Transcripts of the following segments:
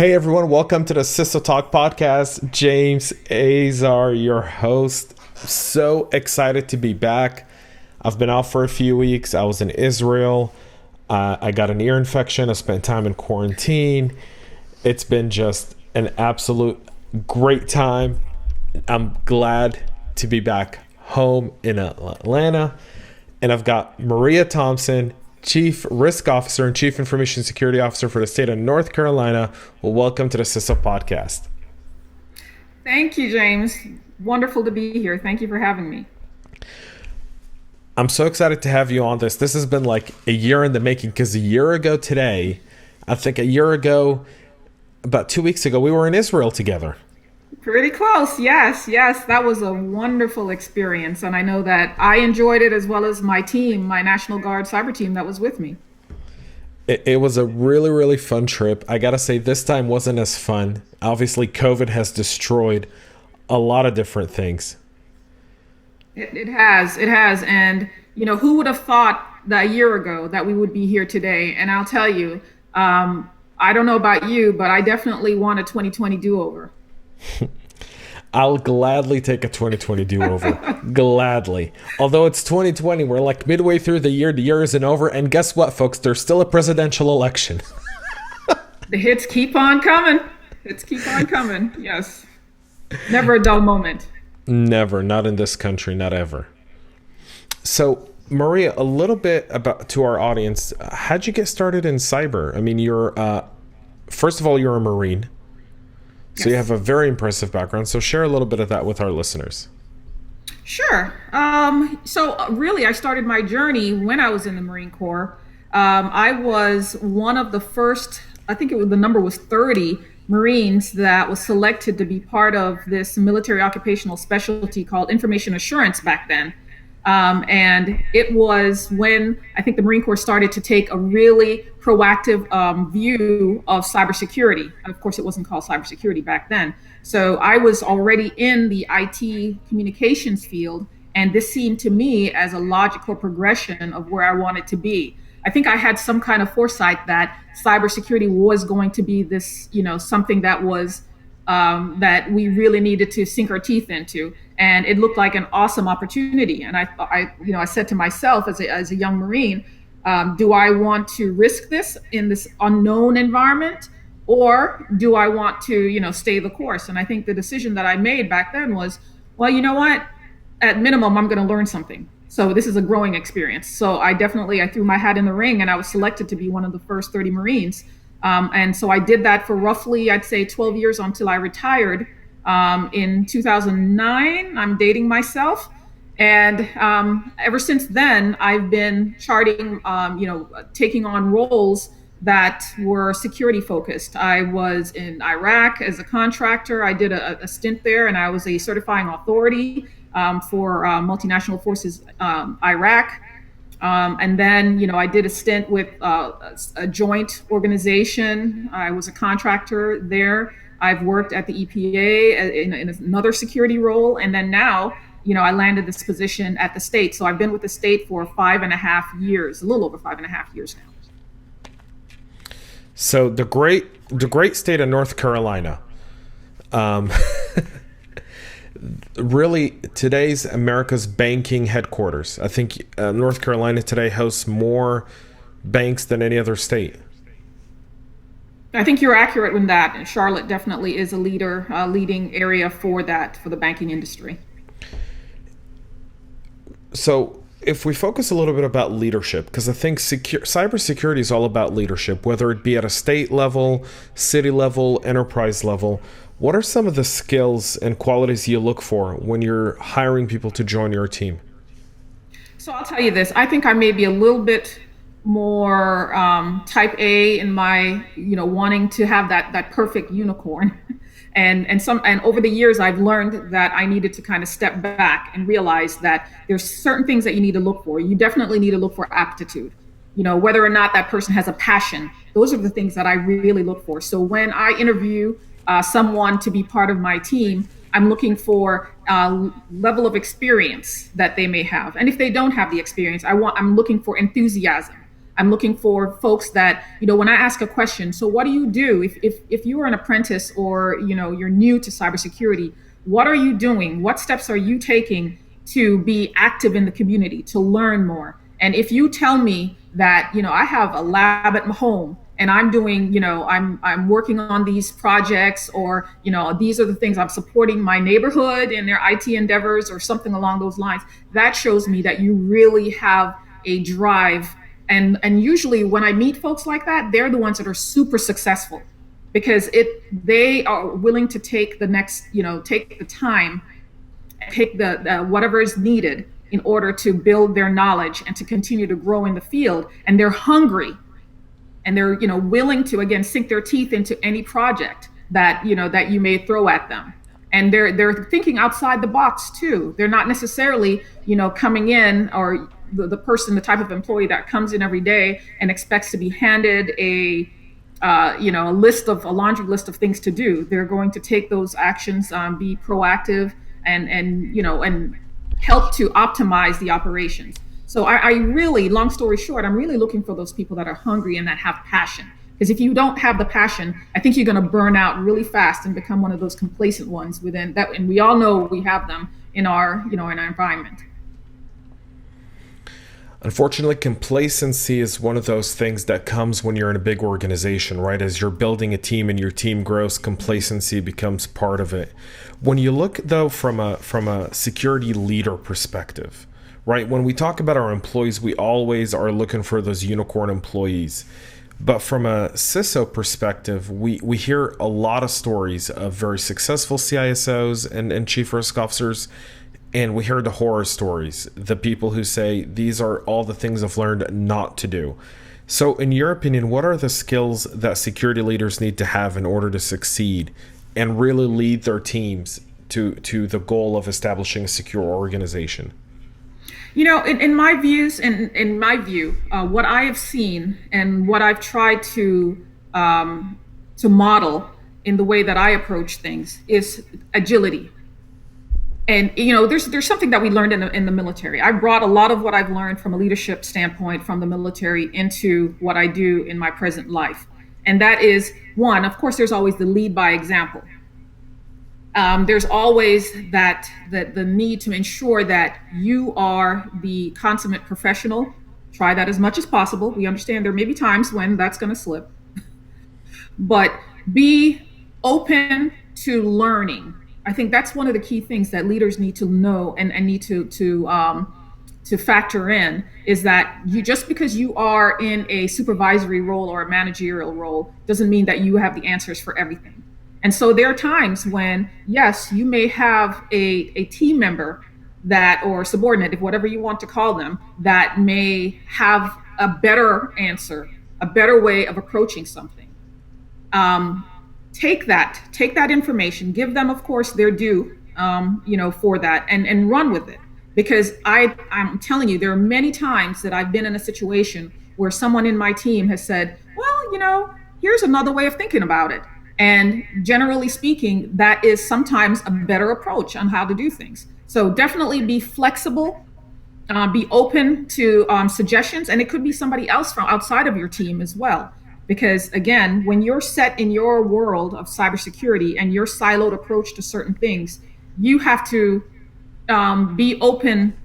Hey everyone, welcome to the CISO Talk podcast. James Azar, your host. So excited to be back. I've been out for a few weeks. I was in Israel. I got an ear infection. I spent time in quarantine. It's been just an absolute great time. I'm glad to be back home in Atlanta. And I've got Maria Thompson, Chief Risk Officer and Chief Information Security Officer for the state of North Carolina. Well, welcome to the CISO podcast. Thank you, James. Wonderful to be here. Thank you for having me. I'm so excited to have you on this. This has been like a year in the making because a year ago today, about 2 weeks ago, we were in Israel together. Pretty close. Yes. That was a wonderful experience. And I know that I enjoyed it as well as my team, my National Guard cyber team that was with me. It was a really, really fun trip. I got to say, this time wasn't as fun. Obviously, COVID has destroyed a lot of different things. It has. And, who would have thought that a year ago that we would be here today? And I'll tell you, I don't know about you, but I definitely want a 2020 do-over. I'll gladly take a 2020 do-over. Gladly. Although it's 2020, we're like midway through the year isn't over. And guess what, folks? There's still a presidential election. The hits keep on coming. Yes. Never a dull moment. Never. Not in this country. Not ever. So, Maria, a little bit about to our audience. How'd you get started in cyber? I mean, first of all, you're a Marine. So You have a very impressive background. So share a little bit of that with our listeners. Sure. So really, I started my journey when I was in the Marine Corps. I was one of the first, the number was 30 Marines that was selected to be part of this military occupational specialty called information assurance back then. And it was when I think the Marine Corps started to take a really proactive view of cybersecurity. Of course, it wasn't called cybersecurity back then. So I was already in the IT communications field, and this seemed to me as a logical progression of where I wanted to be. I think I had some kind of foresight that cybersecurity was going to be this, something that was that we really needed to sink our teeth into. And it looked like an awesome opportunity. And I said to myself as a young Marine, do I want to risk this in this unknown environment, or do I want to, stay the course? And I think the decision that I made back then was, well, you know what? At minimum, I'm going to learn something. So this is a growing experience. So I threw my hat in the ring, and I was selected to be one of the first 30 Marines. And so I did that for roughly, I'd say 12 years until I retired in 2009. I'm dating myself. And ever since then, I've been charting, taking on roles that were security focused. I was in Iraq as a contractor. I did a stint there, and I was a certifying authority for multinational forces Iraq. And then, I did a stint with a joint organization. I was a contractor there. I've worked at the EPA in another security role. And then now, I landed this position at the state. So I've been with the state for 5.5 years, a little over 5.5 years now. So the great state of North Carolina, really today's America's banking headquarters. I think North Carolina today hosts more banks than any other state. I think you're accurate in that. Charlotte definitely is a leading area for the banking industry. So if we focus a little bit about leadership, because I think cybersecurity is all about leadership, whether it be at a state level, city level, enterprise level. What are some of the skills and qualities you look for when you're hiring people to join your team? So I'll tell you this. I think I may be a little bit more type A in my, wanting to have that perfect unicorn. And over the years, I've learned that I needed to kind of step back and realize that there's certain things that you need to look for. You definitely need to look for aptitude. Whether or not that person has a passion. Those are the things that I really look for. So when I interview someone to be part of my team, I'm looking for level of experience that they may have. And if they don't have the experience, I'm looking for enthusiasm. I'm looking for folks that, when I ask a question, so what do you do if you are an apprentice, or, you're new to cybersecurity, what are you doing? What steps are you taking to be active in the community, to learn more? And if you tell me that, I have a lab at my home and I'm doing, I'm working on these projects, or, these are the things I'm supporting my neighborhood in their IT endeavors or something along those lines, that shows me that you really have a drive. And usually when I meet folks like that, they're the ones that are super successful, because they are willing to take the next, take the time, take the whatever is needed in order to build their knowledge and to continue to grow in the field. And they're hungry, and they're, willing to, again, sink their teeth into any project that, that you may throw at them. And they're thinking outside the box too. They're not necessarily, coming in, or the person, the type of employee that comes in every day and expects to be handed a laundry list of things to do. They're going to take those actions, be proactive, and help to optimize the operations. So I really, long story short, I'm really looking for those people that are hungry and that have passion. Because if you don't have the passion, I think you're going to burn out really fast and become one of those complacent ones within that. And we all know we have them in our, in our environment. Unfortunately, complacency is one of those things that comes when you're in a big organization, right? As you're building a team and your team grows, complacency becomes part of it. When you look, though, from a security leader perspective, right? When we talk about our employees, we always are looking for those unicorn employees. But from a CISO perspective, we hear a lot of stories of very successful CISOs and chief risk officers. And we hear the horror stories, the people who say, these are all the things I've learned not to do. So in your opinion, what are the skills that security leaders need to have in order to succeed and really lead their teams to the goal of establishing a secure organization? In my views, in my view, what I have seen and what I've tried to model in the way that I approach things is agility. And there's something that we learned in the military. I brought a lot of what I've learned from a leadership standpoint from the military into what I do in my present life. And that is, one, of course, there's always the lead by example. There's always the need to ensure that you are the consummate professional. Try that as much as possible. We understand there may be times when that's going to slip, but be open to learning. I think that's one of the key things that leaders need to know and need to factor in, is that just because you are in a supervisory role or a managerial role doesn't mean that you have the answers for everything. And so there are times when, yes, you may have a team member or subordinate, if whatever you want to call them, that may have a better answer, a better way of approaching something. Take that information, give them, of course, their due, for that, and run with it. Because I'm telling you, there are many times that I've been in a situation where someone in my team has said, well, here's another way of thinking about it. And generally speaking, that is sometimes a better approach on how to do things. So definitely be flexible, be open to suggestions, and it could be somebody else from outside of your team as well. Because again, when you're set in your world of cybersecurity and your siloed approach to certain things, you have to be open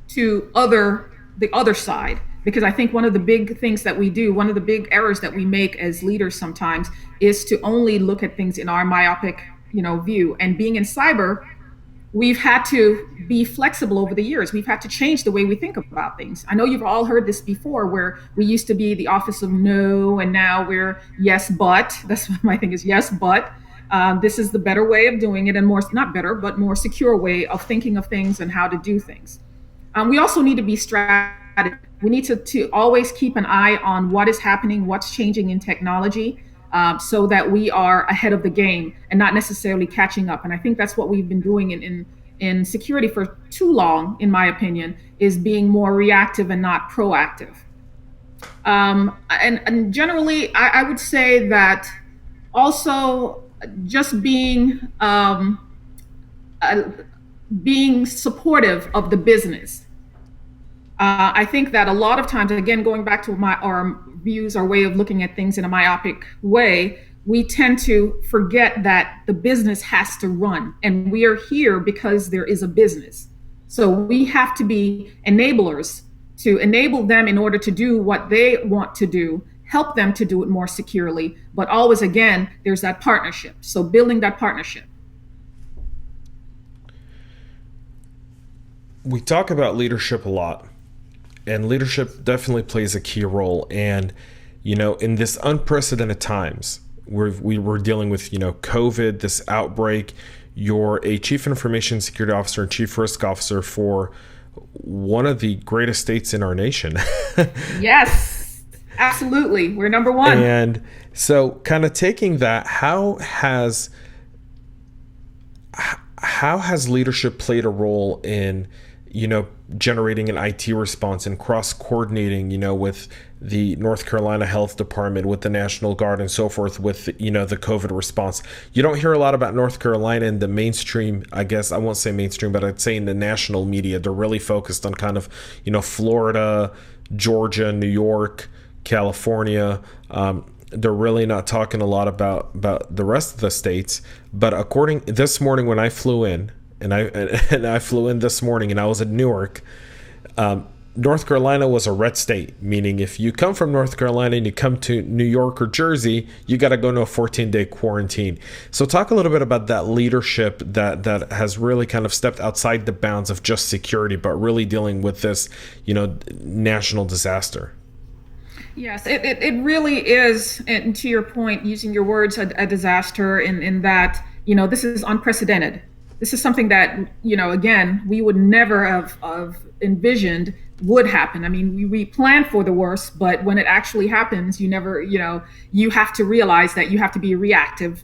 to the other side. Because I think one of the big things that we do, one of the big errors that we make as leaders sometimes, is to only look at things in our myopic, view. And being in cyber, we've had to be flexible over the years. We've had to change the way we think about things. I know you've all heard this before, where we used to be the office of no, and now we're yes, but. That's what my thing is, yes, but. This is the better way of doing it, and not better, but more secure way of thinking of things and how to do things. We also need to be strategic. We need to always keep an eye on what is happening, what's changing in technology, so that we are ahead of the game and not necessarily catching up. And I think that's what we've been doing in security for too long, in my opinion, is being more reactive and not proactive. And generally, I would say that also just being supportive of the business. I think that a lot of times, again, going back to our views, our way of looking at things in a myopic way, we tend to forget that the business has to run, and we are here because there is a business. So we have to be enablers to enable them in order to do what they want to do, help them to do it more securely. But always, again, there's that partnership. So building that partnership. We talk about leadership a lot, and leadership definitely plays a key role. And, in this unprecedented times, we were dealing with, COVID, this outbreak. You're a chief information security officer and chief risk officer for one of the greatest states in our nation. Yes, absolutely. We're number one. And so kind of taking that, how has leadership played a role in, generating an IT response and cross-coordinating, with the North Carolina Health Department, with the National Guard and so forth, with, the COVID response? You don't hear a lot about North Carolina in the mainstream, I guess. I won't say mainstream, but I'd say in the national media. They're really focused on kind of, Florida, Georgia, New York, California. They're really not talking a lot about the rest of the states. But this morning when I flew in, and I flew in this morning and I was in Newark, North Carolina was a red state, meaning if you come from North Carolina and you come to New York or Jersey, you got to go into a 14-day quarantine. So talk a little bit about that leadership that has really kind of stepped outside the bounds of just security, but really dealing with this, national disaster. Yes, it really is, and to your point, using your words, a disaster in that, this is unprecedented. This is something that, again, we would never have envisioned would happen. I mean, we plan for the worst, but when it actually happens, you never, you have to realize that you have to be reactive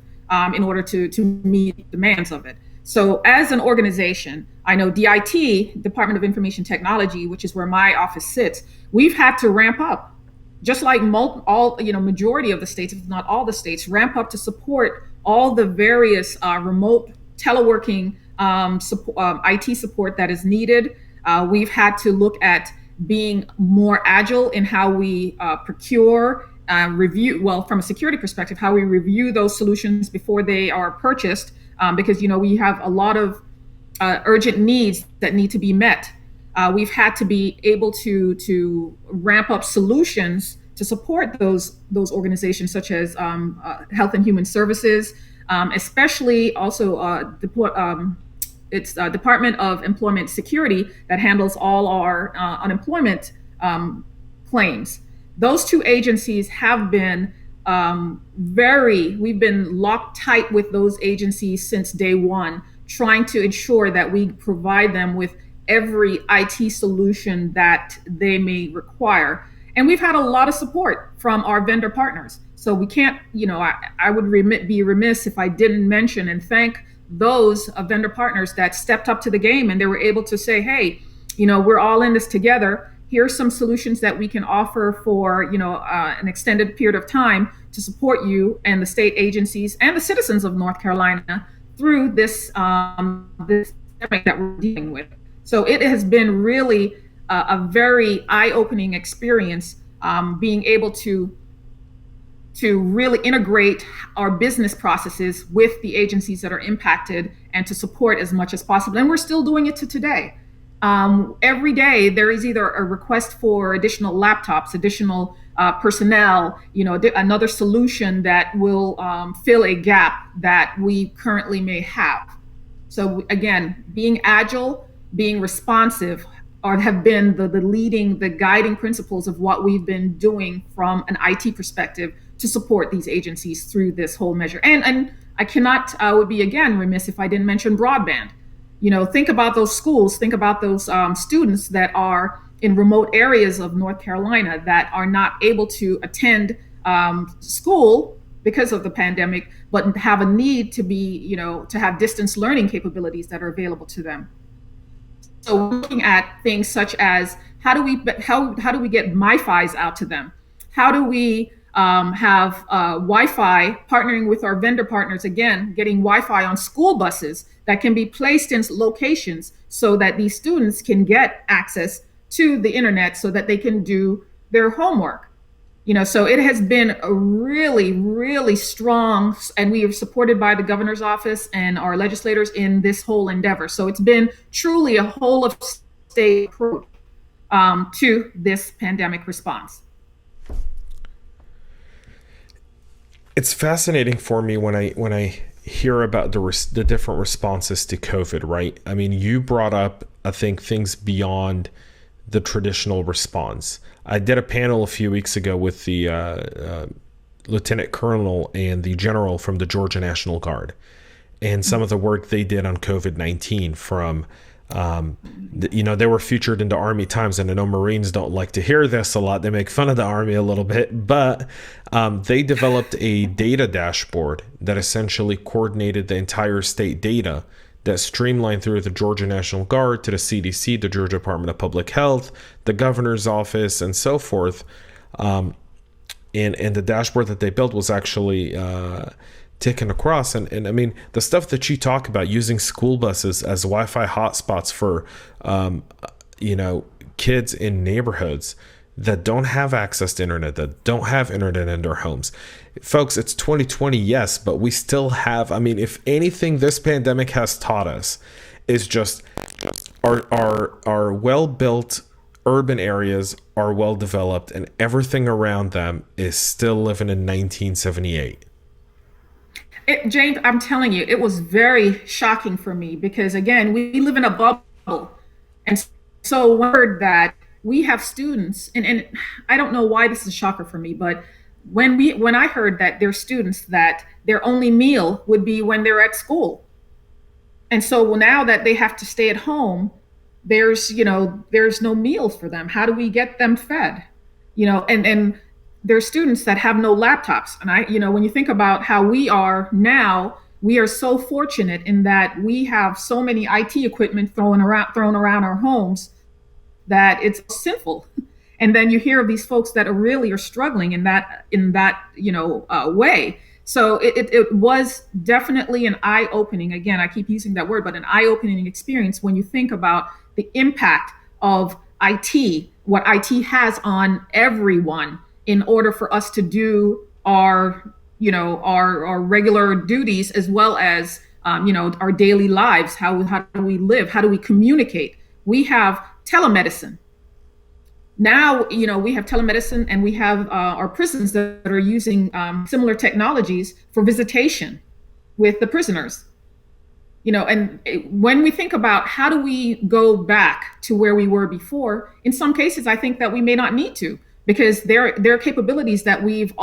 in order to meet the demands of it. So as an organization, I know DIT, Department of Information Technology, which is where my office sits, we've had to ramp up, just like majority of the states, if not all the states, ramp up to support all the various remote teleworking IT support that is needed. We've had to look at being more agile in how we procure, review, well, from a security perspective, how we review those solutions before they are purchased, because, we have a lot of urgent needs that need to be met. We've had to be able to ramp up solutions to support those organizations, such as Health and Human Services, especially also it's Department of Employment Security that handles all our unemployment claims. Those two agencies have been we've been locked tight with those agencies since day one, trying to ensure that we provide them with every IT solution that they may require. And we've had a lot of support from our vendor partners. So we can't, I would be remiss if I didn't mention and thank those vendor partners that stepped up to the game, and they were able to say, hey, we're all in this together. Here's some solutions that we can offer for, an extended period of time to support you and the state agencies and the citizens of North Carolina through this pandemic that we're dealing with. So it has been really a very eye-opening experience, being able to really integrate our business processes with the agencies that are impacted and to support as much as possible. And we're still doing it to today. Every day there is either a request for additional laptops, additional personnel, another solution that will fill a gap that we currently may have. So again, being agile, being responsive have been the guiding principles of what we've been doing from an IT perspective to support these agencies through this whole measure. And I would be again remiss if I didn't mention broadband. Think about those schools, think about those students that are in remote areas of North Carolina that are not able to attend school because of the pandemic, but have a need to be, to have distance learning capabilities that are available to them. So looking at things such as how do we get MiFis out to them? How do we have Wi-Fi, partnering with our vendor partners, again, getting Wi-Fi on school buses that can be placed in locations so that these students can get access to the internet so that they can do their homework. So it has been a really, really strong, and we are supported by the governor's office and our legislators in this whole endeavor. So it's been truly a whole of state approach to this pandemic response. It's fascinating for me when I hear about the different responses to COVID, right? I mean, you brought up, I think, things beyond the traditional response. I did a panel a few weeks ago with the lieutenant colonel and the general from the Georgia National Guard, and some of the work they did on COVID-19 from, they were featured in the Army Times, and I know Marines don't like to hear this a lot. They make fun of the Army a little bit, but they developed a data dashboard that essentially coordinated the entire state data that streamlined through the Georgia National Guard to the CDC, the Georgia Department of Public Health, the governor's office, and so forth. And the dashboard that they built was actually taken across. And I mean, the stuff that you talk about, using school buses as Wi-Fi hotspots for, kids in neighborhoods that don't have access to internet, that don't have internet in their homes. Folks, it's 2020, yes, but we still have, I mean, if anything this pandemic has taught us is just our well-built urban areas are well developed and everything around them is still living in 1978. James, I'm telling you, it was very shocking for me because, again, we live in a bubble. And so word that we have students, and I don't know why this is a shocker for me, but when I heard that there's students that their only meal would be when they're at school. And so now that they have to stay at home, there's no meals for them. How do we get them fed? And there's students that have no laptops. And when you think about how we are now, we are so fortunate in that we have so many IT equipment thrown around our homes that it's sinful. And then you hear of these folks that are struggling in that way. So it was definitely an eye-opening. Again, I keep using that word, but an eye-opening experience when you think about the impact of IT, what IT has on everyone in order for us to do our regular duties as well as our daily lives. How do we live? How do we communicate? We have telemedicine. Now, we have telemedicine, and we have our prisons that are using similar technologies for visitation with the prisoners. And when we think about how do we go back to where we were before, in some cases, I think that we may not need to, because there are capabilities that we've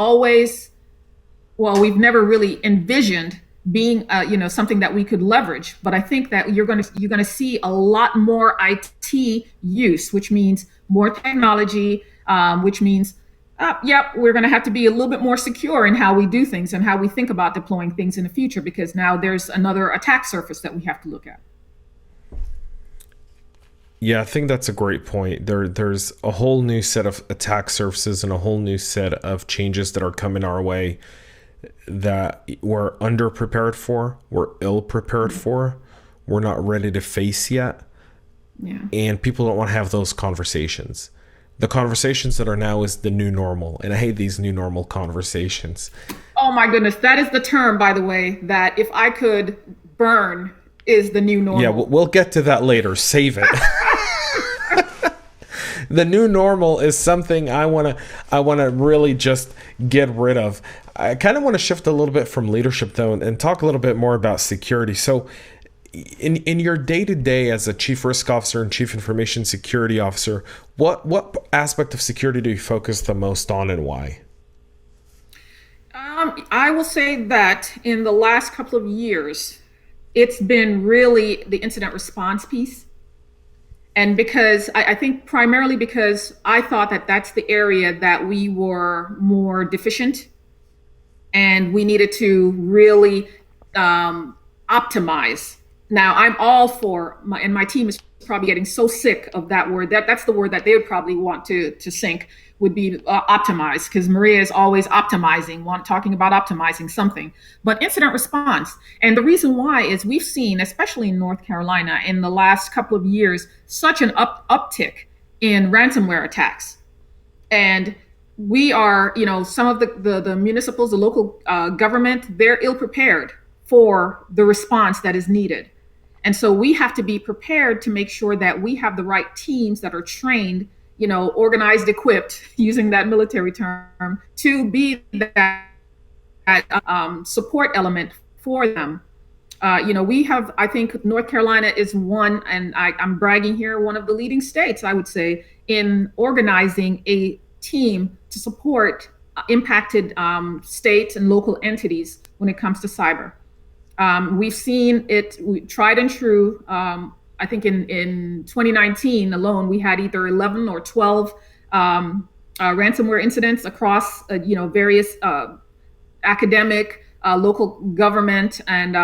never really envisioned being something that we could leverage. But I think that you're going to see a lot more IT use, which means more technology, which means we're going to have to be a little bit more secure in how we do things and how we think about deploying things in the future, because now there's another attack surface that we have to look at. Yeah, I think that's a great point. There's a whole new set of attack surfaces and a whole new set of changes that are coming our way that we're underprepared for, we're ill-prepared for, we're not ready to face yet. Yeah. And people don't want to have those conversations. The conversations that are now is the new normal. And I hate these new normal conversations. Oh my goodness. That is the term, by the way, that if I could burn is the new normal. Yeah, we'll get to that later. Save it. The new normal is something I want to really just get rid of. I kind of want to shift a little bit from leadership, though, and talk a little bit more about security. So in your day-to-day as a chief risk officer and chief information security officer, what aspect of security do you focus the most on, and why? I will say that in the last couple of years, it's been really the incident response piece. And because I think primarily because I thought that that's the area that we were more deficient, and we needed to really optimize. Now, I'm all for, and my team is probably getting so sick of that word. That's the word that they would probably want to sink, would be optimize, because Maria is always optimizing, talking about optimizing something. But incident response, and the reason why is we've seen, especially in North Carolina, in the last couple of years, such an uptick in ransomware attacks. And we are, some of the municipals, the local government, they're ill prepared for the response that is needed. And so we have to be prepared to make sure that we have the right teams that are trained, organized, equipped, using that military term, to be that support element for them. We have, I think North Carolina is one, and I'm bragging here, one of the leading states, I would say, in organizing a team to support impacted states and local entities when it comes to cyber. We've seen it tried and true. I think in 2019 alone, we had either 11 or 12 ransomware incidents across, various academic, local government, and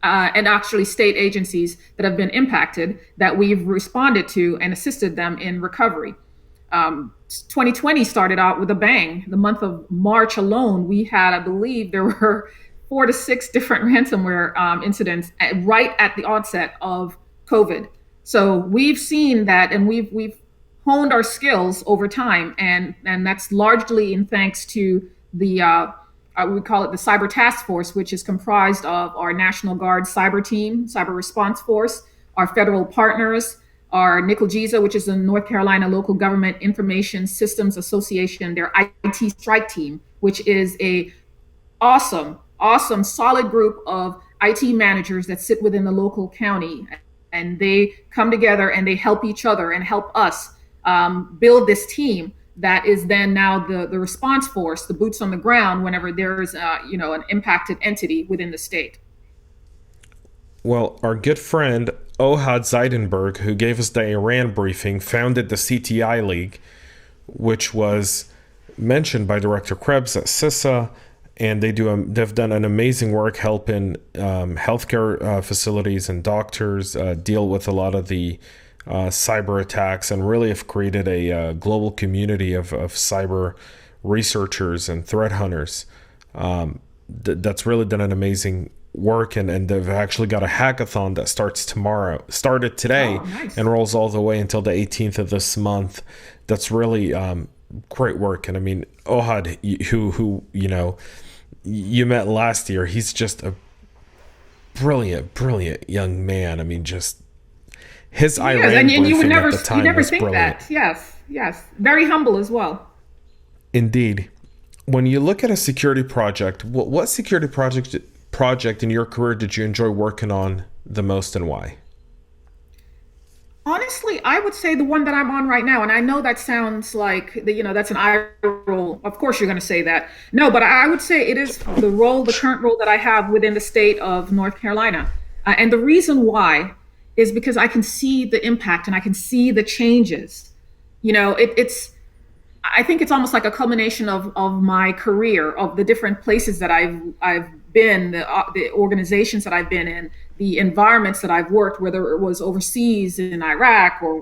actually state agencies that have been impacted that we've responded to and assisted them in recovery. 2020 started out with a bang. The month of March alone, we had, I believe, there were 4 to 6 different ransomware incidents right at the onset of COVID. So we've seen that, and we've honed our skills over time, and that's largely in thanks to the we call it the Cyber Task Force, which is comprised of our National Guard cyber team, cyber response force, our federal partners, our NICLGISA, which is the North Carolina Local Government Information Systems Association, their IT strike team, which is a awesome, solid group of IT managers that sit within the local county, and they come together and they help each other and help us build this team that is then now the response force, the boots on the ground whenever there's an impacted entity within the state. Well, our good friend Ohad Zeidenberg, who gave us the Iran briefing, founded the CTI League, which was mentioned by Director Krebs at CISA, and they've done an amazing work helping healthcare facilities and doctors deal with a lot of the cyber attacks, and really have created a global community of cyber researchers and threat hunters. That's really done an amazing work, and they've actually got a hackathon that started today. Oh, nice. And rolls all the way until the 18th of this month. That's really great work. And I mean, Ohad, who you met last year, he's just a brilliant young man. I mean, just his Iran briefing you would never, at the time you never was think brilliant. that. Yes. Very humble as well. Indeed. When you look at a security project, what security project in your career did you enjoy working on the most, and why? Honestly, I would say the one that I'm on right now, and I know that sounds like that's an eye roll. Of course, you're going to say that. No, but I would say it is the current role that I have within the state of North Carolina, and the reason why is because I can see the impact and I can see the changes. I think it's almost like a culmination of my career, of the different places that I've been, the organizations that I've been in, the environments that I've worked, whether it was overseas in Iraq or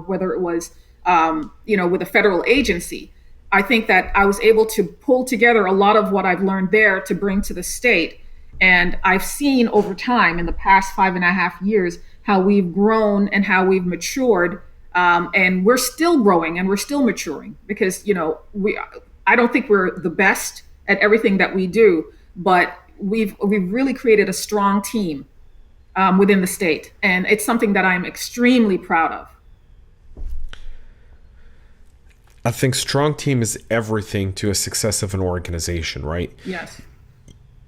whether it was with a federal agency. I think that I was able to pull together a lot of what I've learned there to bring to the state. And I've seen over time in the past 5.5 years how we've grown and how we've matured. And we're still growing and we're still maturing because, I don't think we're the best at everything that we do, but we've really created a strong team within the state. And it's something that I'm extremely proud of. I think strong team is everything to a success of an organization, right? Yes.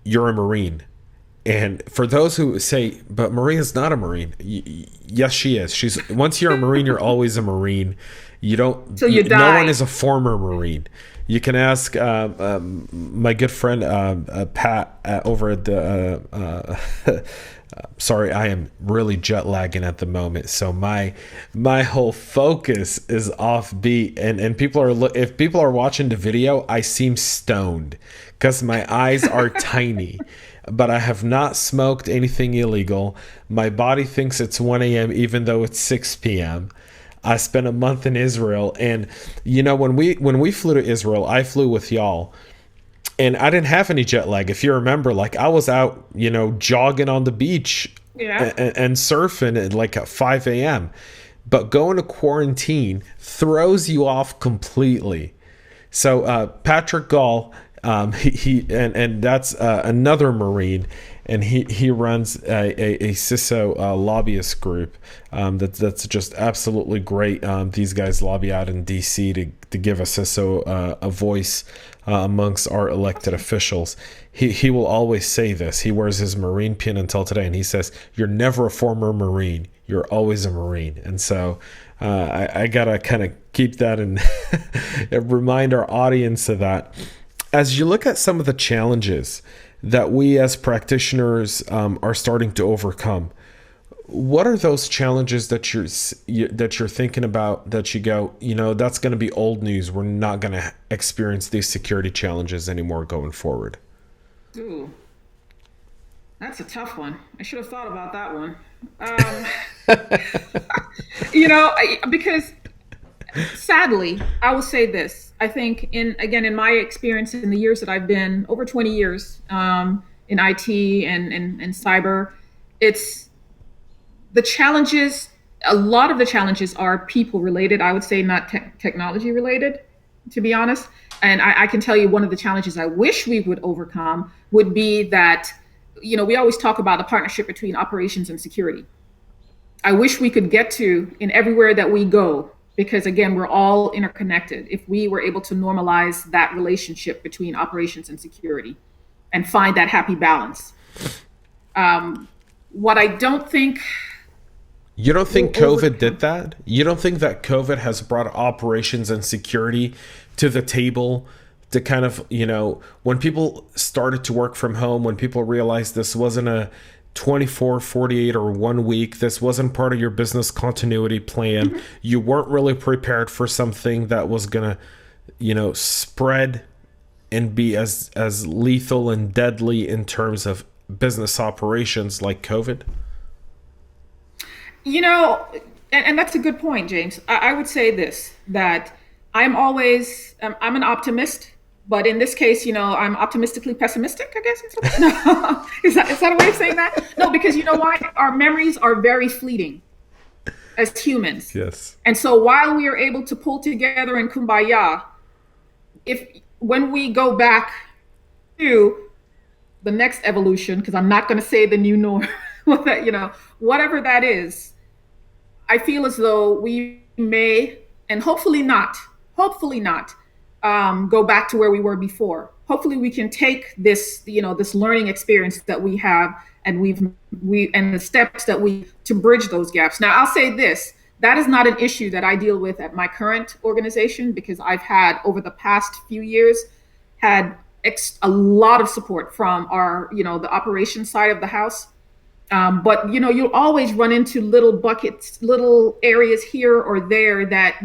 You're a Marine. And for those who say, but Maria's not a Marine. Yes, she is. Once you're a Marine, you're always a Marine. You don't. Till you die. No one is a former Marine. You can ask my good friend Pat over at the. Sorry, I am really jet lagging at the moment, so my whole focus is off beat. And if people are watching the video, I seem stoned because my eyes are tiny. But I have not smoked anything illegal. My body thinks it's 1 a.m. even though it's 6 p.m. I spent a month in Israel, and when we flew to Israel, I flew with y'all, and I didn't have any jet lag. If you remember, like I was out, jogging on the beach, yeah, and surfing at like at 5 a.m. but going to quarantine throws you off completely. So Patrick Gall, and that's another Marine, and he runs a CISO lobbyist group that's just absolutely great. These guys lobby out in DC to give a CISO a voice amongst our elected officials. He will always say this. He wears his Marine pin until today, and he says, "You're never a former Marine. You're always a Marine." And so I gotta kind of keep that and remind our audience of that. As you look at some of the challenges that we as practitioners are starting to overcome, what are those challenges that you're thinking about that you go, that's going to be old news. We're not going to experience these security challenges anymore going forward? Ooh, that's a tough one. I should have thought about that one. Because sadly, I will say this. I think in my experience in the years that I've been, over 20 years in IT and cyber, it's the challenges. A lot of the challenges are people related. I would say not technology related, to be honest. And I can tell you one of the challenges I wish we would overcome would be that, we always talk about the partnership between operations and security. I wish we could get to in everywhere that we go, because again, we're all interconnected. If we were able to normalize that relationship between operations and security and find that happy balance. What I don't think... You don't think COVID did that? You don't think that COVID has brought operations and security to the table to kind of, when people started to work from home, when people realized this wasn't a 24, 48, or 1 week, this wasn't part of your business continuity plan. Mm-hmm. You weren't really prepared for something that was going to, spread and be as lethal and deadly in terms of business operations like COVID? And that's a good point, James. I would say this, that I'm an optimist, but in this case, I'm optimistically pessimistic, I guess. No. Is that a way of saying that? No, because you know why? Our memories are very fleeting as humans. Yes. And so while we are able to pull together in kumbaya, when we go back to the next evolution, because I'm not going to say the new norm, whatever that is, I feel as though we may, and hopefully not, go back to where we were before. Hopefully we can take this, this learning experience that we have, and and the steps that to bridge those gaps. Now, I'll say this, that is not an issue that I deal with at my current organization, because I've had, over the past few years, had a lot of support from our, the operations side of the house. But, you'll always run into little buckets, little areas here or there that,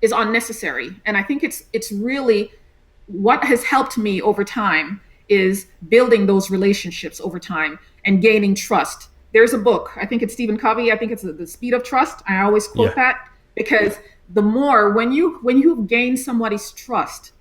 is unnecessary. And I think it's really what has helped me over time is building those relationships over time and gaining trust. There's a book, I think it's Stephen Covey, I think it's The Speed of Trust. I always quote that, because the more, when you gain somebody's trust,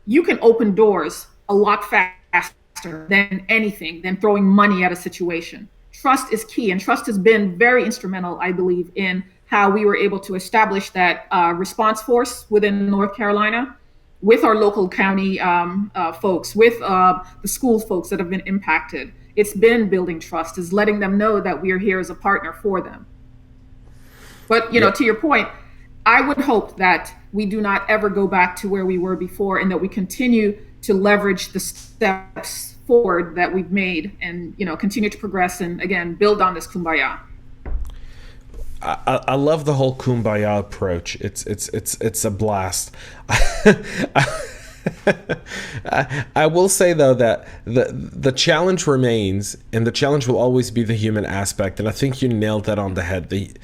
you can open doors a lot faster than throwing money at a situation. Trust is key, and trust has been very instrumental, I believe, in how we were able to establish that response force within North Carolina with our local county folks, with the school folks that have been impacted. It's been building trust, is letting them know that we are here as a partner for them. But, to your point, I would hope that we do not ever go back to where we were before, and that we continue to leverage the steps forward that we've made, and continue to progress and again build on this kumbaya. I love the whole kumbaya approach. It's a blast. I will say though that the challenge remains, and the challenge will always be the human aspect. And I think you nailed that on the head.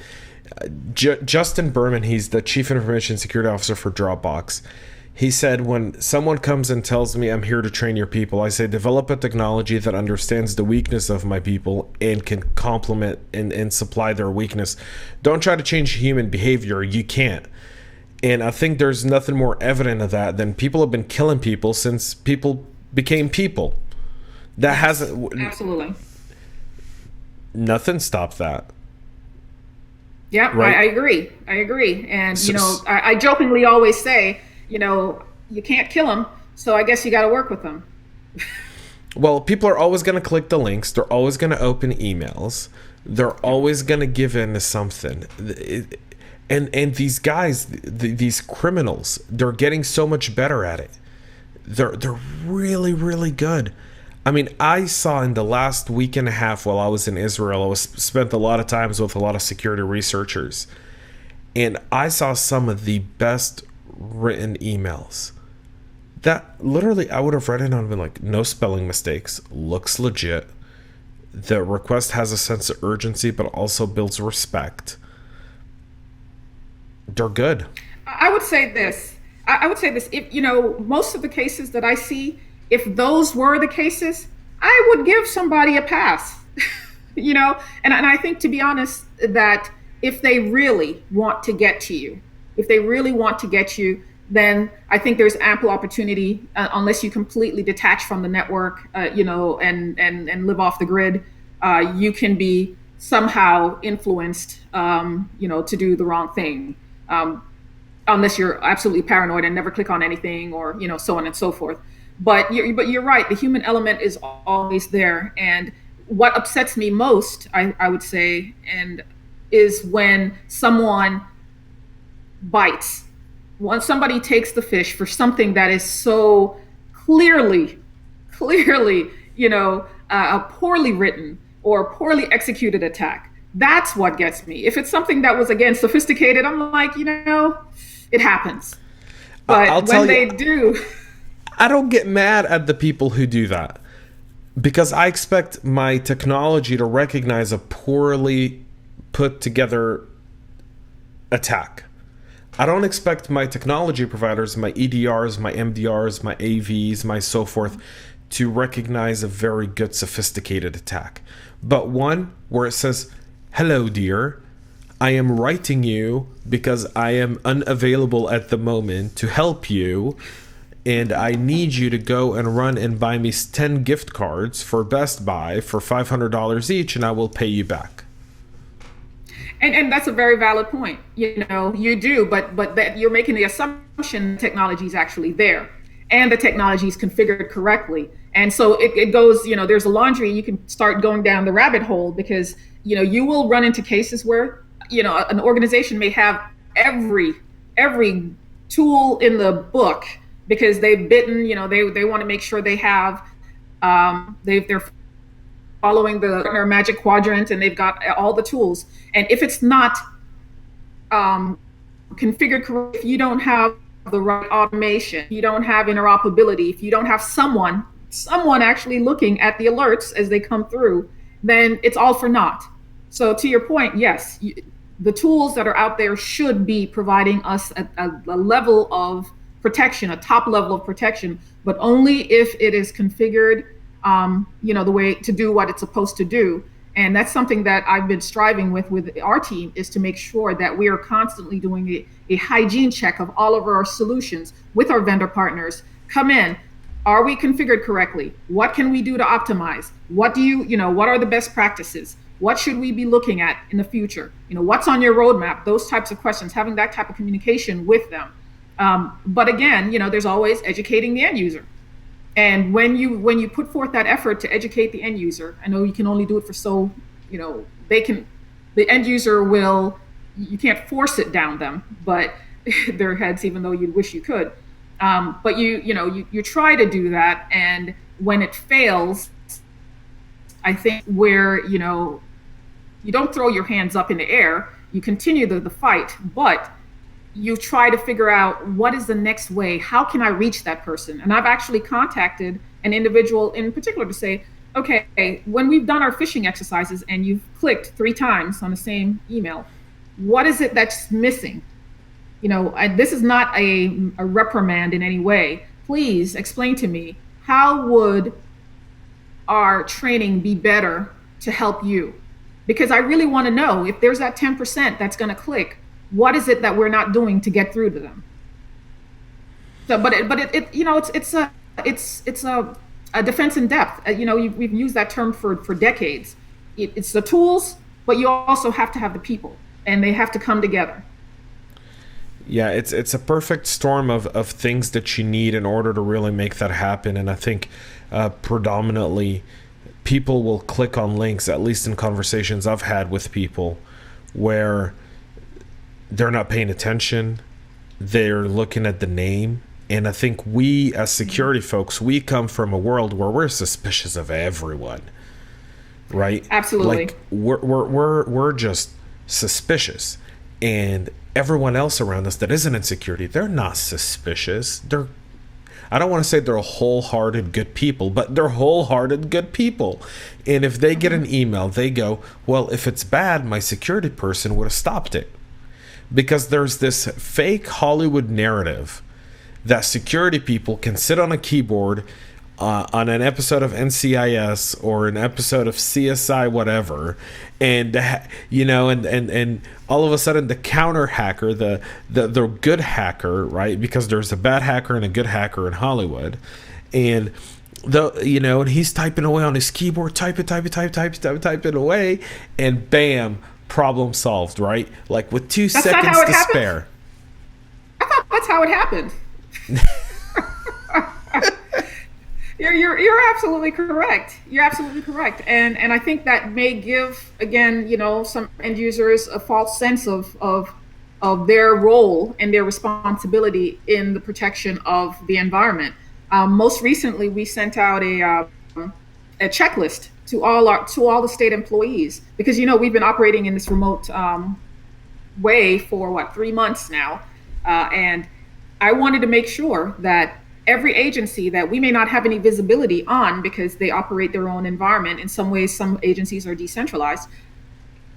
Justin Berman, he's the Chief Information Security Officer for Dropbox. He said, when someone comes and tells me I'm here to train your people, I say, develop a technology that understands the weakness of my people and can complement and supply their weakness. Don't try to change human behavior. You can't. And I think there's nothing more evident of that than people have been killing people since people became people. That hasn't... Absolutely. Nothing stopped that. Yeah, right? I agree. I agree. And, So, I jokingly always say, you can't kill them. So I guess you got to work with them. well, people are always going to click the links. They're always going to open emails. They're always going to give in to something. And these guys, these criminals, they're getting so much better at it. They're really, really good. I mean, I saw in the last week and a half while I was in Israel, I was spent a lot of times with a lot of security researchers, and I saw some of the best written emails that literally I would have read it and been like, no spelling mistakes, looks legit. The request has a sense of urgency, but also builds respect. They're good. I would say this. I would say this. If most of the cases that I see, if those were the cases, I would give somebody a pass. And I think, to be honest, that if they really want to get to you, then I think there's ample opportunity, unless you completely detach from the network, and live off the grid. You can be somehow influenced, to do the wrong thing. Unless you're absolutely paranoid and never click on anything, or so on and so forth. But you're right. The human element is always there, and what upsets me most, I would say, and is when someone bites, when somebody takes the fish for something that is so clearly, a poorly written or poorly executed attack. That's what gets me. If it's something that was, again, sophisticated, I'm like, it happens. I'll But tell when you, they do, I don't get mad at the people who do that, because I expect my technology to recognize a poorly put together attack. I don't expect my technology providers, my EDRs, my MDRs, my AVs, my so forth, to recognize a very good sophisticated attack. But one where it says, hello, dear, I am writing you because I am unavailable at the moment to help you, and I need you to go and run and buy me 10 gift cards for Best Buy for $500 each, and I will pay you back. and that's a very valid point. You do, but that you're making the assumption technology is actually there, and the technology is configured correctly. And so it goes, there's a laundry. You can start going down the rabbit hole, because you will run into cases where an organization may have every tool in the book, because they've bitten, they want to make sure they have, they're following their magic quadrant, and they've got all the tools. And if it's not configured correctly, if you don't have the right automation, if you don't have interoperability, if you don't have someone actually looking at the alerts as they come through, then it's all for naught. So to your point, yes, the tools that are out there should be providing us a level of protection, a top level of protection, but only if it is configured, the way to do what it's supposed to do. And that's something that I've been striving with our team, is to make sure that we are constantly doing a hygiene check of all of our solutions with our vendor partners. Come in. Are we configured correctly? What can we do to optimize? What are the best practices? What should we be looking at in the future? What's on your roadmap? Those types of questions, having that type of communication with them. But again, there's always educating the end user. And when you put forth that effort to educate the end user, I know you can only do it for the end user will, you can't force it down them, but their heads, even though you'd wish you could. But you try to do that, and when it fails, I think where you don't throw your hands up in the air, you continue the fight, but you try to figure out what is the next way. How can I reach that person? And I've actually contacted an individual in particular to say, okay, when we've done our phishing exercises and you've clicked 3 times on the same email, what is it that's missing? This is not a reprimand in any way. Please explain to me, how would our training be better to help you? Because I really want to know, if there's that 10% that's going to click, what is it that we're not doing to get through to them? So, it's a defense in depth. We've used that term for decades. It's the tools, but you also have to have the people. and they have to come together. Yeah, it's a perfect storm of things that you need in order to really make that happen. And I think predominantly people will click on links, at least in conversations I've had with people, where they're not paying attention. They're looking at the name. And I think we, as security folks, we come from a world where we're suspicious of everyone, right? Absolutely. Like we're just suspicious, and everyone else around us that isn't in security, they're not suspicious. I don't want to say they're wholehearted good people, but they're wholehearted good people. And if they get an email, they go, well, if it's bad, my security person would have stopped it. Because there's this fake Hollywood narrative that security people can sit on a keyboard on an episode of NCIS or an episode of CSI whatever, and and all of a sudden the counter hacker, the good hacker, right? Because there's a bad hacker and a good hacker in Hollywood, and and he's typing away on his keyboard, type it away, and bam, problem solved, right? Like with 2 seconds to spare. I thought that's how it happened. You're absolutely correct. You're absolutely correct. And I think that may give, again, some end users a false sense of their role and their responsibility in the protection of the environment. Most recently, we sent out a checklist to all the state employees, because we've been operating in this remote way for 3 months now, and I wanted to make sure that every agency that we may not have any visibility on because they operate their own environment. In some ways, some agencies are decentralized,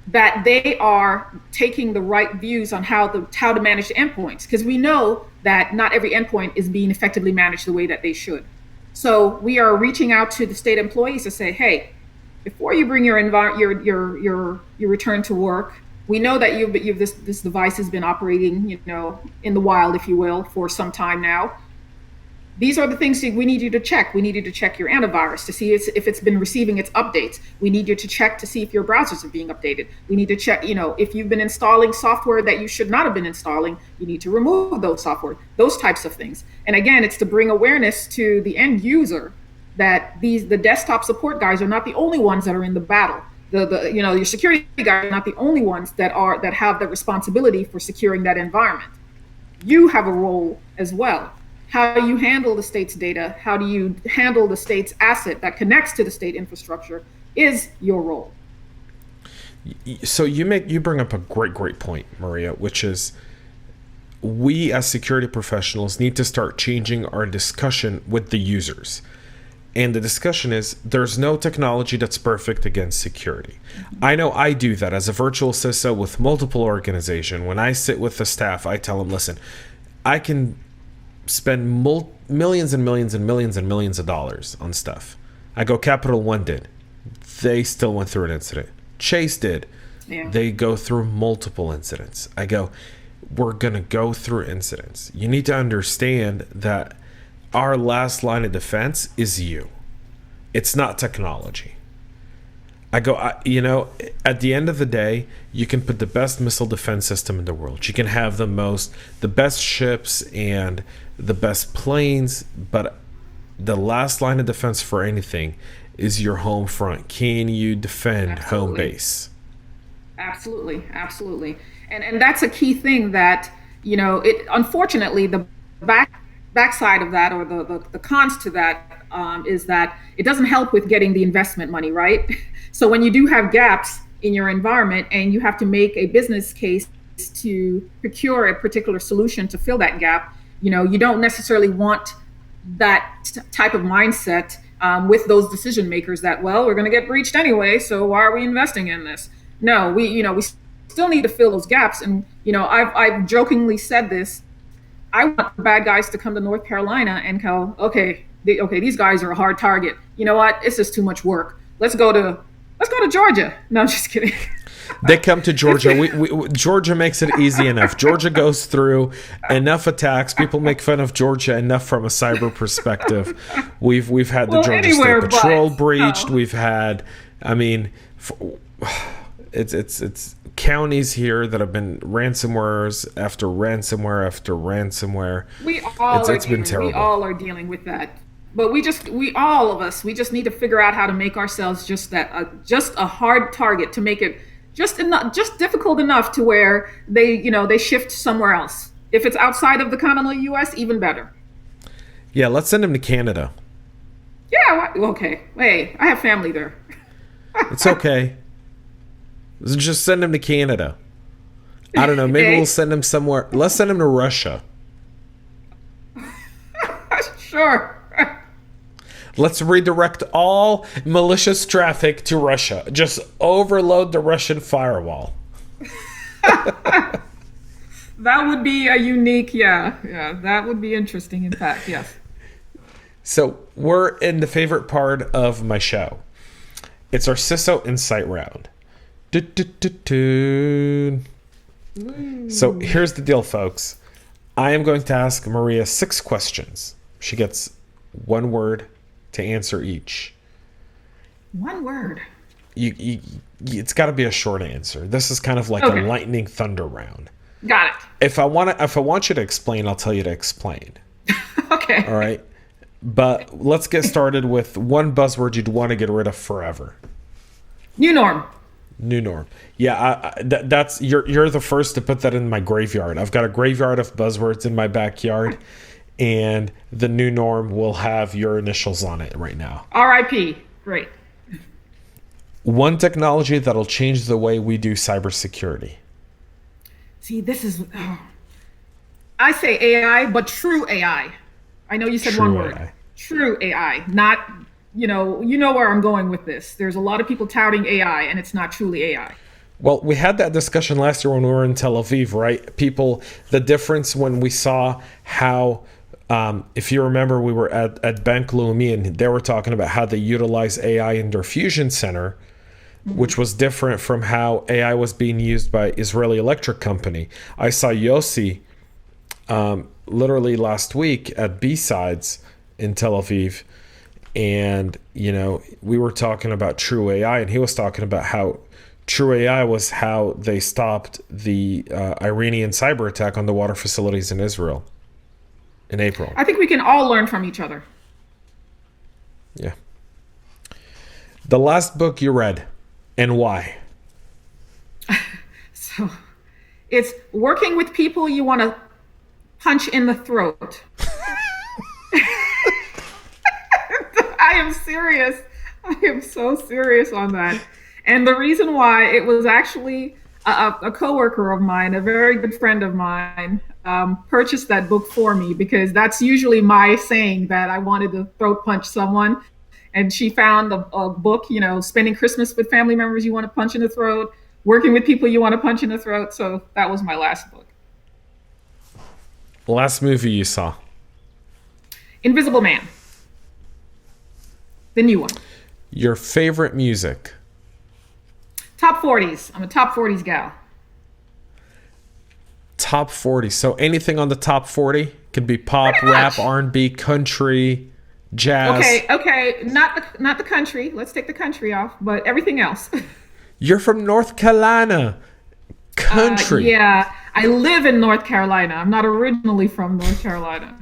that they are taking the right views on how to manage the endpoints, because we know that not every endpoint is being effectively managed the way that they should. So we are reaching out to the state employees to say, hey, before you bring your return to work, we know that this device has been operating, in the wild, if you will, for some time now. These are the things that we need you to check. We need you to check your antivirus to see if it's been receiving its updates. We need you to check to see if your browsers are being updated. We need to check, if you've been installing software that you should not have been installing, you need to remove those software, those types of things. And again, it's to bring awareness to the end user that the desktop support guys are not the only ones that are in the battle. Your security guys are not the only ones that have the responsibility for securing that environment. You have a role as well. How do you handle the state's data? How do you handle the state's asset that connects to the state infrastructure is your role. So you bring up a great point, Maria, which is we as security professionals need to start changing our discussion with the users. And the discussion is there's no technology that's perfect against security. I know I do that as a virtual CISO with multiple organizations. When I sit with the staff, I tell them, listen, I can spend millions and millions and millions and millions of dollars on stuff. I go, Capital One did. They still went through an incident. Chase did. Yeah. They go through multiple incidents. I go, we're going to go through incidents. You need to understand that our last line of defense is you. It's not technology. I go, at the end of the day, you can put the best missile defense system in the world. You can have the best ships and the best planes, but the last line of defense for anything is your home front. Can you defend home base? Absolutely. And that's a key thing that, it unfortunately, the backside of that, or the cons to that, is that it doesn't help with getting the investment money, right? So when you do have gaps in your environment and you have to make a business case to procure a particular solution to fill that gap, you don't necessarily want that type of mindset with those decision makers that, well, we're going to get breached anyway, so why are we investing in this? No, we still need to fill those gaps. And, I've jokingly said this. I want the bad guys to come to North Carolina and go, okay, these guys are a hard target. You know what? It's just too much work. Let's go to Georgia. No, I'm just kidding. They come to Georgia. Georgia makes it easy enough. Georgia goes through enough attacks. People make fun of Georgia enough from a cyber perspective. We've had the Georgia State Patrol breached. No. We've had, It's counties here that have been ransomwares after ransomware after ransomware. It's been terrible. We all are dealing with that. But all of us, we just need to figure out how to make ourselves just a hard target, to make it just difficult enough to where they shift somewhere else. If it's outside of the continental U.S., even better. Yeah, let's send them to Canada. Yeah, okay. Hey, I have family there. It's okay. Just send them to Canada. I don't know. Maybe we'll send them somewhere. Let's send them to Russia. Sure. Let's redirect all malicious traffic to Russia. Just overload the Russian firewall. That would be a unique, that would be interesting, in fact, yes. So we're in the favorite part of my show. It's our CISO Insight round. So here's the deal, folks. I am going to ask Maria 6 questions. She gets 1 word to answer each. 1 word? It's got to be a short answer. This is kind of like a lightning thunder round. Got it. If I want you to explain, I'll tell you to explain. Okay. All right. But let's get started with 1 buzzword you'd want to get rid of forever. New norm. New norm. Yeah, that's you're the first to put that in my graveyard. I've got a graveyard of buzzwords in my backyard, and the new norm will have your initials on it right now. RIP. Great. 1 technology that'll change the way we do cybersecurity. See, this is... I say AI, but true AI. I know you said True 1 word. AI. True AI, not... You know where I'm going with this. There's a lot of people touting AI, and it's not truly AI. Well, we had that discussion last year when we were in Tel Aviv, right? The difference when we saw how, if you remember, we were at Bank Leumi, and they were talking about how they utilize AI in their fusion center, which was different from how AI was being used by Israeli Electric Company. I saw Yossi literally last week at B-Sides in Tel Aviv, and we were talking about true AI, and he was talking about how true AI was how they stopped the Iranian cyber attack on the water facilities in Israel in April. I think we can all learn from each other. Yeah. The last book you read, and why? So it's Working with People You Want to Punch in the Throat. I am serious. I am so serious on that. And the reason why, it was actually a coworker of mine, a very good friend of mine, purchased that book for me, because that's usually my saying that I wanted to throat punch someone. And she found a book, Spending Christmas with Family Members You Want to Punch in the Throat, Working with People You Want to Punch in the Throat. So that was my last book. Last movie you saw? Invisible Man. The new one. Your favorite music? Top 40s. I'm a top 40s gal. Top 40. So anything on the top 40? Could be pop, rap, R&B, country, jazz. Okay. Not the country. Let's take the country off, but everything else. You're from North Carolina. Country. Yeah. I live in North Carolina. I'm not originally from North Carolina.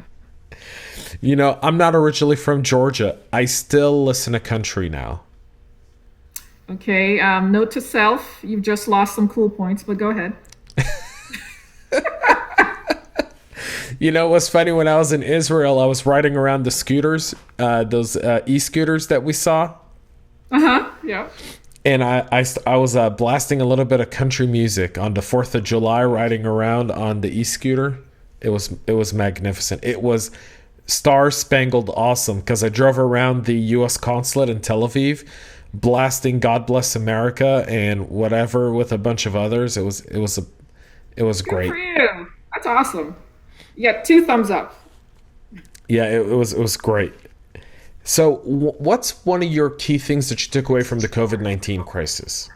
I'm not originally from Georgia. I still listen to country now. Okay. Note to self, you've just lost some cool points, but go ahead. It was funny, when I was in Israel, I was riding around the scooters, those e-scooters that we saw. Yeah. And I was blasting a little bit of country music on the 4th of July, riding around on the e-scooter. It was magnificent. It was star-spangled awesome, because I drove around the U.S. consulate in Tel Aviv, blasting "God Bless America" and whatever with a bunch of others. It was great. Good for you. That's awesome. You got 2 thumbs up. Yeah, it was great. So, what's one of your key things that you took away from the COVID-19 crisis?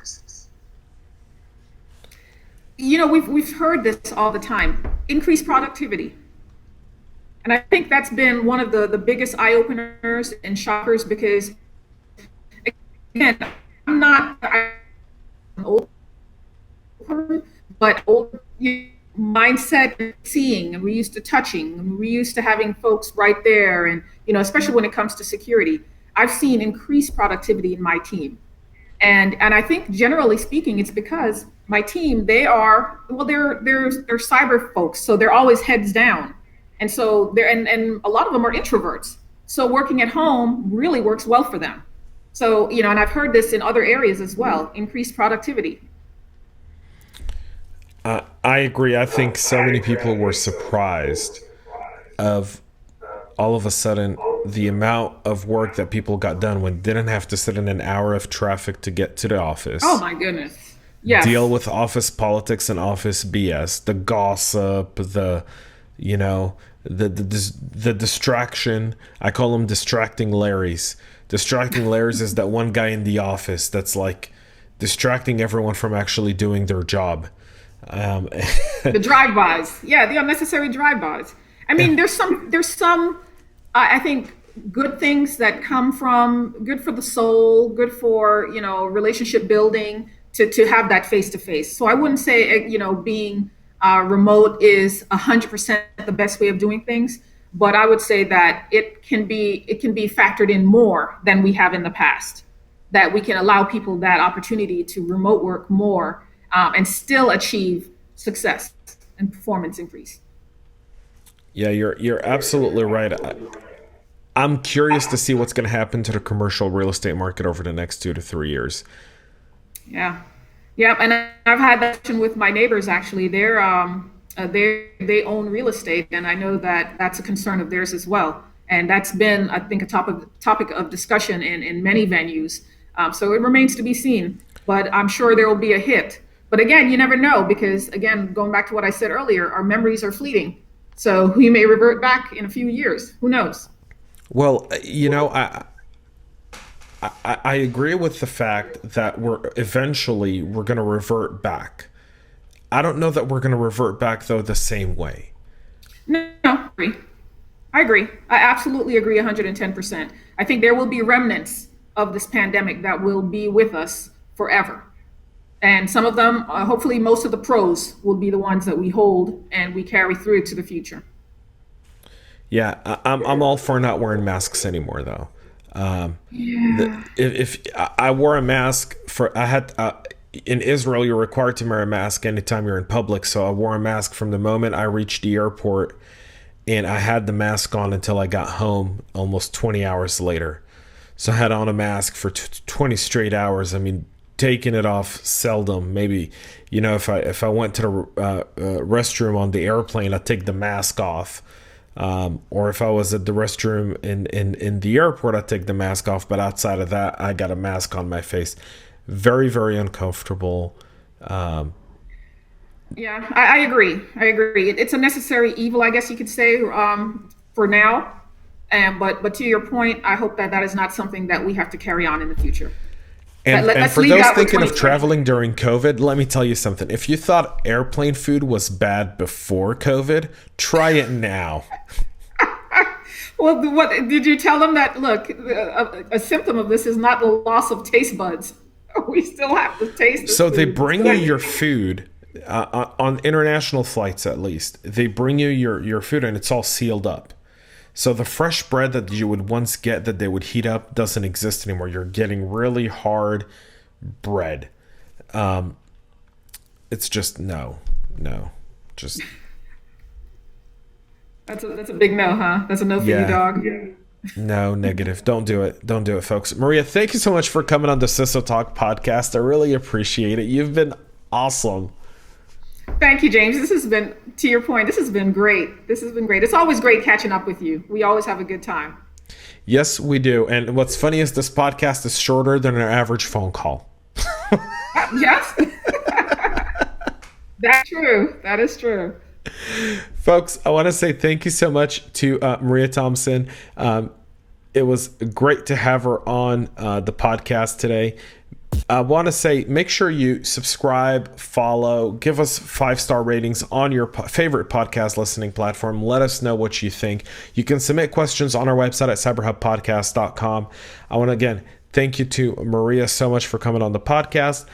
We've heard this all the time. Increased productivity. And I think that's been one of the biggest eye-openers and shockers, because, again, I'm old, but old mindset and seeing, and we're used to touching, and we're used to having folks right there, and especially when it comes to security, I've seen increased productivity in my team. And I think generally speaking, it's because my team, they're cyber folks, so they're always heads down, and so and a lot of them are introverts, so working at home really works well for them. So and I've heard this in other areas as well, increased productivity. I agree. I think so many people were surprised of all of a sudden the amount of work that people got done when they didn't have to sit in an hour of traffic to get to the office. Oh my goodness. Yes. Deal with office politics and office BS, the gossip, the distraction. I call them distracting Larrys. Distracting Larrys is that one guy in the office that's like distracting everyone from actually doing their job. The drive-bys, the unnecessary drive-bys. I mean, there's some I think good things that come from good for the soul, good for relationship building, to have that face to face. So I wouldn't say being remote is 100% the best way of doing things, but I would say that it can be factored in more than we have in the past. That we can allow people that opportunity to remote work more, and still achieve success and performance increase. Yeah, you're absolutely right. I'm curious to see what's going to happen to the commercial real estate market over the next 2 to 3 years. Yeah, and I've had that discussion with my neighbors. Actually, they own real estate, and I know that that's a concern of theirs as well. And that's been, I think, a topic of discussion in many venues. So it remains to be seen, but I'm sure there will be a hit. But again, you never know, because again, going back to what I said earlier, our memories are fleeting. So we may revert back in a few years. Who knows? Well, I agree with the fact that we're going to revert back. I don't know that we're going to revert back, though, the same way. No, I agree. I absolutely agree 110%. I think there will be remnants of this pandemic that will be with us forever. And some of them, hopefully most of the pros, will be the ones that we hold and we carry through to the future. Yeah, I'm all for not wearing masks anymore, though. If I wore a mask in Israel, you're required to wear a mask anytime you're in public. So I wore a mask from the moment I reached the airport, and I had the mask on until I got home almost 20 hours later. So I had on a mask for 20 straight hours. I mean, taking it off seldom. Maybe, if I went to the restroom on the airplane, I'd take the mask off. Or if I was at the restroom in the airport, I'd take the mask off. But outside of that, I got a mask on my face. Very, very uncomfortable. I agree. It's a necessary evil, I guess you could say, for now. But to your point, I hope that is not something that we have to carry on in the future. And for those thinking of traveling during COVID, let me tell you something. If you thought airplane food was bad before COVID, try it now. Well, what did you tell them that, look, a symptom of this is not the loss of taste buds. We still have to taste this So food. they bring you your food, on international flights at least. They bring you your food and it's all sealed up. So the fresh bread that you would once get that they would heat up doesn't exist anymore. You're getting really hard bread. It's just no. Just that's a big no, huh? That's a no for you, dog. Yeah. No, negative. Don't do it, folks. Maria, thank you so much for coming on the CISO Talk podcast. I really appreciate it. You've been awesome. Thank you, James. This has been, to your point, this has been great. It's always great catching up with you. We always have a good time. Yes, we do. And what's funny is this podcast is shorter than an average phone call. Yes. That's true. That is true. Folks, I want to say thank you so much to Maria Thompson. It was great to have her on the podcast today. I want to say, make sure you subscribe, follow, give us 5-star ratings on your favorite podcast listening platform. Let us know what you think. You can submit questions on our website at cyberhubpodcast.com. I want to, again, thank you to Maria so much for coming on the podcast.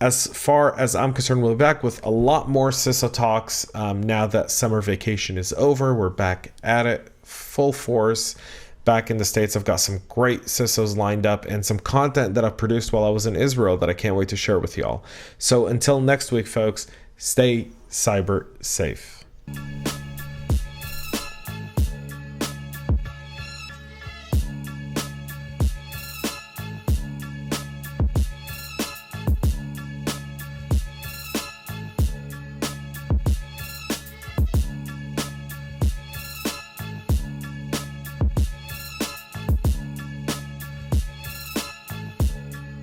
as far as I'm concerned, we'll be back with a lot more CISO talks now that summer vacation is over. We're back at it full force. Back in the States, I've got some great CISOs lined up and some content that I've produced while I was in Israel that I can't wait to share with y'all. So until next week, folks, stay cyber safe.